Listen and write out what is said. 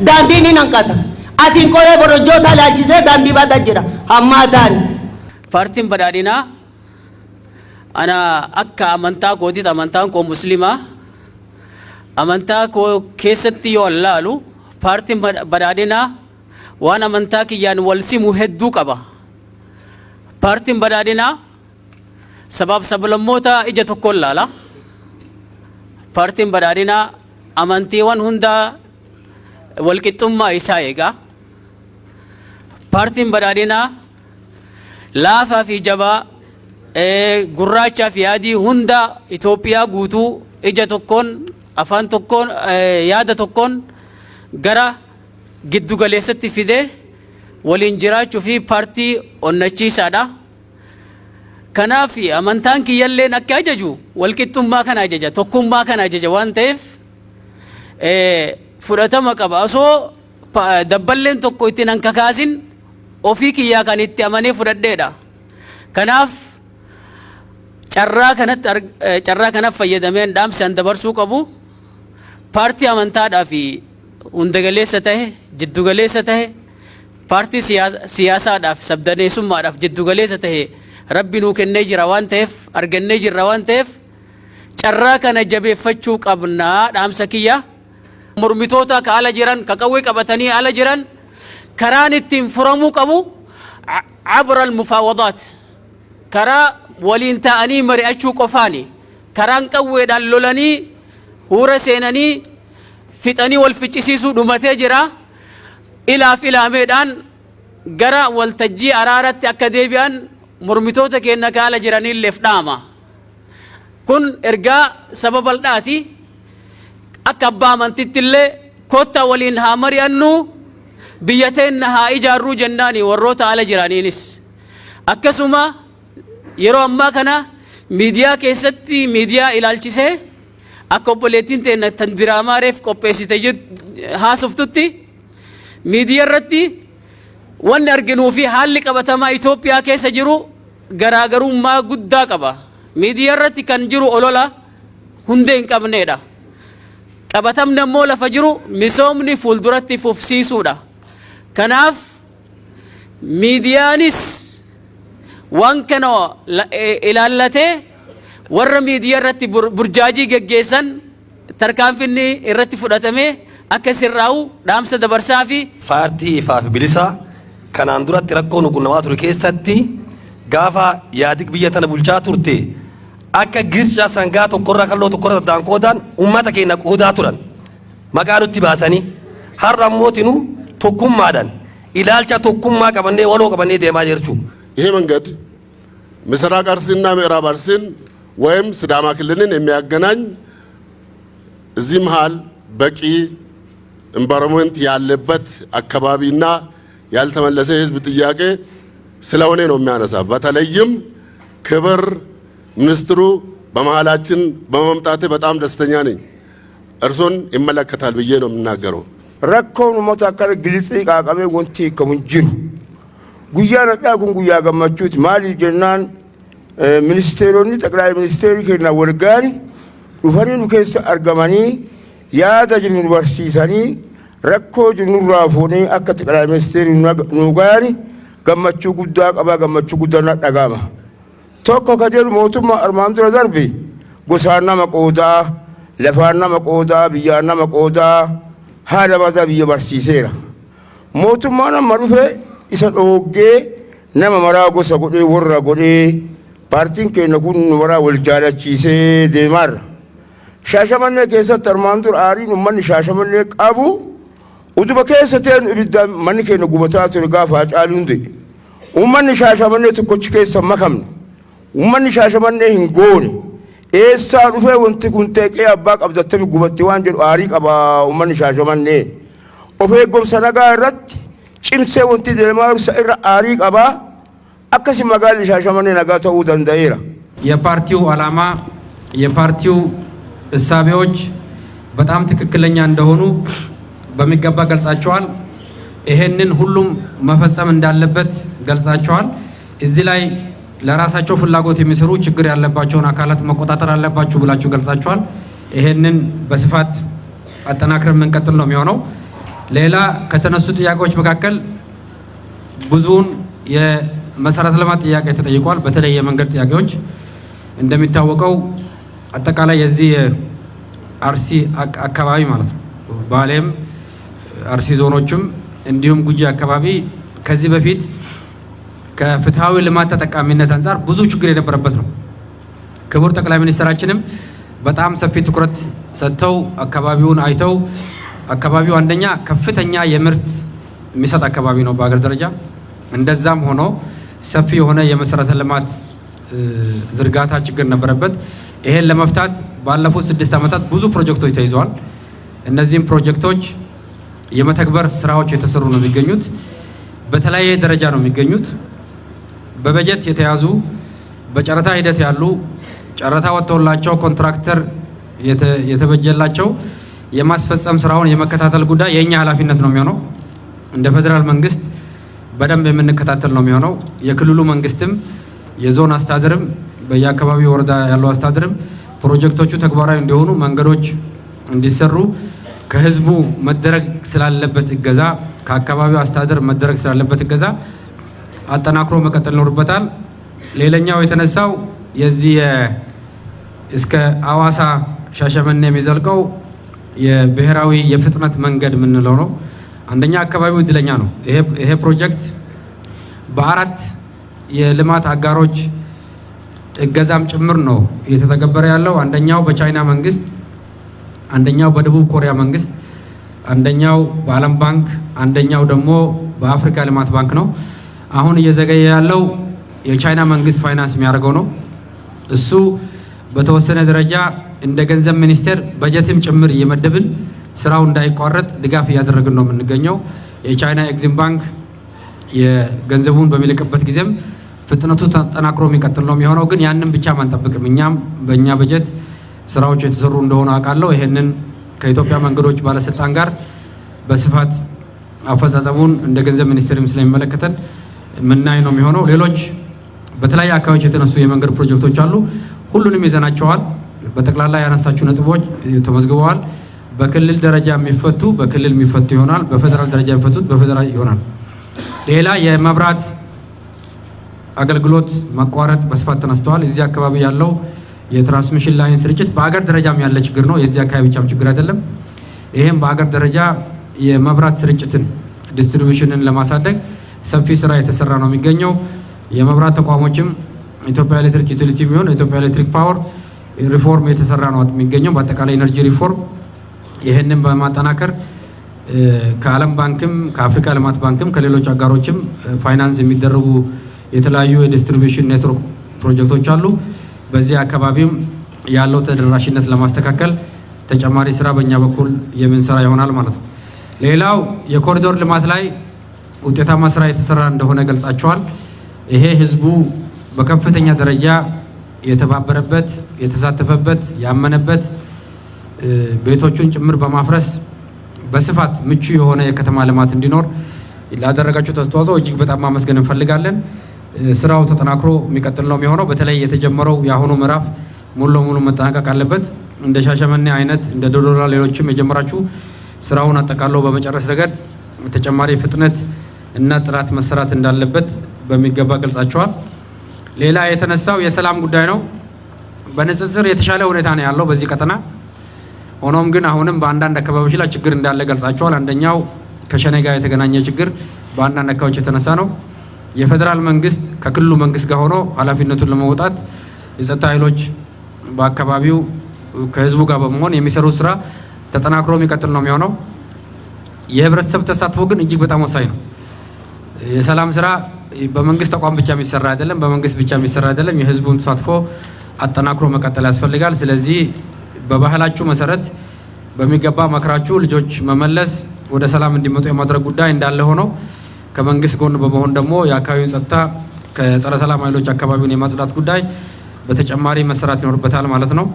Dandini nangkata. Asin kore borojota lachise dandi bata jira. Hamatan. Partiin badhaadhinaa ana akka amantaa kootiitti amantaan koo muslimaa amantaa koo keessatti yoo laalu partiin badhaadhinaa waan amantaa kiyyaan wal simu hedduu qaba. Partiin badhaadhinaa sabab sablammoota ija tokkoon laala. Partiin badhaadhinaa amantiiwwan hundaa walqixxummaa isaa eega. Partiin badhaadhinaa laafaa fi jabaa gurraachaa fi adii hunda Itoophiyaa guutuu ija tokkoon afaan tokkoon yaada tokkoon gara giddu galeessatti fidee waliin jiraachuu fi paartii onnachiisaadha. Kanaaf amantaan kiyyalleen akka ajaju walqixxummaa kana ajaja tokkummaa kana ajaja waan ta'eef fudhatama qaba. Osoo dabballeen tokko itti nan kakaasin ofii kiyyaa kan itti amanee fudhadheedha. Kanaaf carraa kanatti fayyadameen dhaamsaan dabarsuu qabu. Paartii amantaadhaa fi hundagaleessa ta'e jiddugaleessa ta'e paartii siyaasaadhaaf sabdaneessummaadhaaf jiddugaleessa ta'e rabbi nuu kennee jira waan ta'eef argannee jirra waan ta'eef carraa kana jabeeffachuu qabnaa dhaamsa kiyya. Mormitoota ka ala jiran ka qawwee qabatanii ala jiran karaan ittiin furamuu qabu abra almufaawadaat karaa waliin ta'anii mari'achuu qofaani. Karaan qawweedhaan lolanii huura seenanii fixanii wal ficcisiisuu dhumatee jira. Ilaaf ilaameedhaan gara waltajjii araaratti akka deebi'an mormitoota keenya ka ala jiranilleef dhaama. Kun ergaa saba bal'aati. Akka abbaa amantiitti illee kottaa waliin haa mari'annu biyya teenya haa ijaarruu jennaani warroota ala jiraniinis. Akkasuma yeroo ammaa kana miidiyaa keessatti miidiyaa ilaalchisee akka obboleettiin teenya tan diraamaa reef qopheessite haasoftutti miidiyaa irratti wanni arginuu fi haalli qabatamaa Itoophiyaa keessa jiru garaagarummaa guddaa qaba. Miidiyaa irratti kan jiru olola hundee hin qabneedha. Qabatamni ammoo lafa jiru misoomni fuulduratti fufsiisuudha. Kanaaf miidiyaanis waan kana ilaallatee warra miidiyaa irratti burjaajii geggeessan tarkaanfinni irratti fudhatamee akka sirraa'u dhaamsa dabarsaa fi paartii ifaaf bilisa kanaan duratti rakkoo nugunnamaa ture keessatti gaafa yaadik biyya tana bulchaa turte akka girshaa sangaa tokkorraa kalloo tokkorra daankoodaan ummata keenya qoodaa turan maqaa nutti baasanii har'a ammootinuu tokkummaadhaan ilaalcha tokkummaa qabannee waloo qabannee deemaa jirchu. ይሄ መንገድ ምስራቅ አርሲና ምዕራብ አርሲን ወይም ሲዳማ ክልልን የሚያገናኝ እዚህ መሃል በቂ ኢንቫይሮንመንት ያለበት አካባቢና ያልተመለሰ የህዝብ ጥያቄ ስለሆነ ነው የሚያነሳ። በተለይም ክብር ሚኒስትሩ በመሃላችን በመምጣቴ በጣም ደስተኛ ነኝ። እርሶን ይመለከታል ብዬ ነው የምናገረው። ረኮኑ ሞታከለ ግልጽ ቃቀሜ ወንቲ ከሙንጅሩ ጉያ ነዳጉን ጉያ ገመቹት ማሊ ጀናን ሚኒስቴሮኒ ጠቅላይ ሚኒስቴሪ ከና ወልጋኒ ዱፈኒ ኑከስ አርገማኒ ያዳ ጅኑ በርሲሳኒ ረኮ ጅኑ ራፎኒ አከ ጠቅላይ ሚኒስቴሪ ኑጋኒ ገመቹ ጉዳ ቀባ ገመቹ ጉዳና ዳጋማ tokko kajeelu mootummaa armaan dura darbe gosaan nama qoodaa lafaan nama qoodaa biyyaan nama qoodaa haala mataa biyya barsiiseera. Mootummaan amma dhufe isa dhoggee nama maraa gosa godhee warra godhee paartiin keenya kun maraa wal jaalachiisee deemaarra. Shaashamannee keessatti armaan dura aariin uummanni shaashamannee qabu utuma keessa ta'een ibidda manni keenya gubataa ture gaafa Hacaaluu hunde uummanni shaashamannee tokkochi keessa makamne. Uummanni shaashamannee hin goone eessaa dhufee wanti kun teeqee abbaa qabdattami gubatti waan jedhu aarii qaba uummanni shaashamannee of eeggumsa nagaa irratti cimsee wanti deemaa jiru irra aarii qaba akkasi magaalli shaashamannee nagaa ta'uu danda'eera. የፓርቲው ዓላማ የፓርቲው እሳቤዎች በጣም ትክክለኛ እንደሆኑ በሚገባ ገልጻቸዋል። ይሄንን ሁሉም መፈጸም እንዳለበት ገልጻቸዋል። እዚህ ላይ ለራሳቸው ፍላጎት የሚሰሩ ችግር ያለባቸውን አካላት መቆጣጠር አለባችሁ ብላችሁ ገልጻቸዋል። ይሄንን በስፋት አጠናክረን የምንቀጥል ነው የሚሆነው። ሌላ ከተነሱ ጥያቄዎች መካከል ብዙውን የመሰረተ ልማት ጥያቄ ተጠይቋል። በተለይ የመንገድ ጥያቄዎች እንደሚታወቀው አጠቃላይ የዚህ አርሲ አካባቢ ማለት ነው ባሌም አርሲ ዞኖችም እንዲሁም ጉጂ አካባቢ ከዚህ በፊት ከፍትሃዊ ልማት ተጠቃሚነት አንጻር ብዙ ችግር የነበረበት ነው። ክቡር ጠቅላይ ሚኒስትራችንም በጣም ሰፊ ትኩረት ሰጥተው አካባቢውን አይተው አካባቢው አንደኛ ከፍተኛ የምርት የሚሰጥ አካባቢ ነው በአገር ደረጃ። እንደዛም ሆኖ ሰፊ የሆነ የመሰረተ ልማት ዝርጋታ ችግር ነበረበት። ይሄን ለመፍታት ባለፉት 6 ዓመታት ብዙ ፕሮጀክቶች ተይዘዋል። እነዚህም ፕሮጀክቶች የመተግበር ስራዎች የተሰሩ ነው የሚገኙት። በተለያየ ደረጃ ነው የሚገኙት። በበጀት የተያዙ በጨረታ ሂደት ያሉ ጨረታ ወጥተውላቸው ኮንትራክተር የተበጀላቸው የማስፈጸም ስራውን የመከታተል ጉዳይ የኛ ኃላፊነት ነው የሚሆነው። እንደ ፌደራል መንግስት በደንብ የምንከታተል ነው የሚሆነው። የክልሉ መንግስትም የዞን አስተዳደርም በየአካባቢው ወረዳ ያለው አስተዳደርም ፕሮጀክቶቹ ተግባራዊ እንዲሆኑ መንገዶች እንዲሰሩ ከህዝቡ መደረግ ስላለበት እገዛ ከአካባቢው አስተዳደር መደረግ ስላለበት እገዛ አጠናክሮ መቀጠል ይኖርበታል። ሌላኛው የተነሳው የዚህ እስከ አዋሳ ሻሸመኔ የሚዘልቀው የብሔራዊ የፍጥነት መንገድ የምንለው ነው። አንደኛ አካባቢው እድለኛ ነው። ይሄ ፕሮጀክት በ4 የልማት አጋሮች እገዛም ጭምር ነው እየተተገበረ ያለው። አንደኛው በቻይና መንግስት፣ አንደኛው በደቡብ ኮሪያ መንግስት፣ አንደኛው በዓለም ባንክ፣ አንደኛው ደግሞ በአፍሪካ ልማት ባንክ ነው። አሁን እየዘገየ ያለው የቻይና መንግስት ፋይናንስ የሚያደርገው ነው። እሱ በተወሰነ ደረጃ እንደ ገንዘብ ሚኒስቴር በጀትም ጭምር እየመደብን ስራው እንዳይቋረጥ ድጋፍ እያደረግን ነው የምንገኘው። የቻይና ኤግዚም ባንክ የገንዘቡን በሚልቅበት ጊዜም ፍጥነቱ ተጠናክሮ የሚቀጥል ነው የሚሆነው። ግን ያንን ብቻ አንጠብቅም። እኛም በእኛ በጀት ስራዎች የተሰሩ እንደሆነ አውቃለሁ። ይሄንን ከኢትዮጵያ መንገዶች ባለስልጣን ጋር በስፋት አፈጻጸሙን እንደ ገንዘብ ሚኒስቴርም ስለሚመለከተን ምናይ ነው የሚሆነው። ሌሎች በተለያየ አካባቢዎች የተነሱ የመንገድ ፕሮጀክቶች አሉ። ሁሉንም ይዘናቸዋል። በጠቅላላ ያነሳችሁ ነጥቦች ተመዝግበዋል። በክልል ደረጃ የሚፈቱ በክልል የሚፈቱ ይሆናል። በፌደራል ደረጃ የሚፈቱት በፌደራል ይሆናል። ሌላ የመብራት አገልግሎት መቋረጥ በስፋት ተነስተዋል። እዚህ አካባቢ ያለው የትራንስሚሽን ላይን ስርጭት በአገር ደረጃም ያለ ችግር ነው። የዚህ አካባቢ ብቻም ችግር አይደለም። ይሄም በአገር ደረጃ የመብራት ስርጭትን ዲስትሪቢዩሽንን ለማሳደግ ሰፊ ስራ የተሰራ ነው የሚገኘው። የመብራት ተቋሞችም ኢትዮጵያ ኤሌክትሪክ ዩቲሊቲ የሚሆን ኢትዮጵያ ኤሌክትሪክ ፓወር ሪፎርም የተሰራ ነው የሚገኘው። በአጠቃላይ ኢነርጂ ሪፎርም ይህንን በማጠናከር ከዓለም ባንክም ከአፍሪካ ልማት ባንክም ከሌሎች አጋሮችም ፋይናንስ የሚደረጉ የተለያዩ የዲስትሪቢዩሽን ኔትወርክ ፕሮጀክቶች አሉ። በዚህ አካባቢም ያለው ተደራሽነት ለማስተካከል ተጨማሪ ስራ በእኛ በኩል የምንሰራ ይሆናል ማለት ነው። ሌላው የኮሪዶር ልማት ላይ ውጤታማ ስራ የተሰራ እንደሆነ ገልጻቸዋል። ይሄ ህዝቡ በከፍተኛ ደረጃ የተባበረበት፣ የተሳተፈበት፣ ያመነበት ቤቶቹን ጭምር በማፍረስ በስፋት ምቹ የሆነ የከተማ ልማት እንዲኖር ላደረጋችሁት አስተዋጽኦ እጅግ በጣም ማመስገን እንፈልጋለን። ስራው ተጠናክሮ የሚቀጥል ነው የሚሆነው። በተለይ የተጀመረው የአሁኑ ምዕራፍ ሙሉ ለሙሉ መጠናቀቅ አለበት። እንደ ሻሸመኔ አይነት እንደ ዶዶላ ሌሎችም የጀመራችሁ ስራውን አጠቃሎ በመጨረስ ረገድ ተጨማሪ ፍጥነት እና ጥራት መሰራት እንዳለበት በሚገባ ገልጻቸዋል። ሌላ የተነሳው የሰላም ጉዳይ ነው። በንጽጽር የተሻለ ሁኔታ ነው ያለው በዚህ ቀጠና። ሆኖም ግን አሁንም በአንዳንድ አካባቢዎች ላይ ችግር እንዳለ ገልጻቸዋል። አንደኛው ከሸኔ ጋር የተገናኘ ችግር በአንዳንድ አካባቢዎች የተነሳ ነው። የፌደራል መንግስት ከክልሉ መንግስት ጋር ሆኖ ኃላፊነቱን ለመውጣት የጸጥታ ኃይሎች በአካባቢው ከህዝቡ ጋር በመሆን የሚሰሩት ስራ ተጠናክሮ የሚቀጥል ነው የሚሆነው። የህብረተሰብ ተሳትፎ ግን እጅግ በጣም ወሳኝ ነው። የሰላም ስራ በመንግስት ተቋም ብቻ የሚሰራ አይደለም፣ በመንግስት ብቻ የሚሰራ አይደለም። የህዝቡን ተሳትፎ አጠናክሮ መቀጠል ያስፈልጋል። ስለዚህ በባህላችሁ መሰረት በሚገባ መክራችሁ ልጆች መመለስ ወደ ሰላም እንዲመጡ የማድረግ ጉዳይ እንዳለ ሆኖ ከመንግስት ጎን በመሆን ደግሞ የአካባቢውን ጸጥታ ከጸረ ሰላም ኃይሎች አካባቢውን የማጽዳት ጉዳይ በተጨማሪ መሰራት ይኖርበታል ማለት ነው።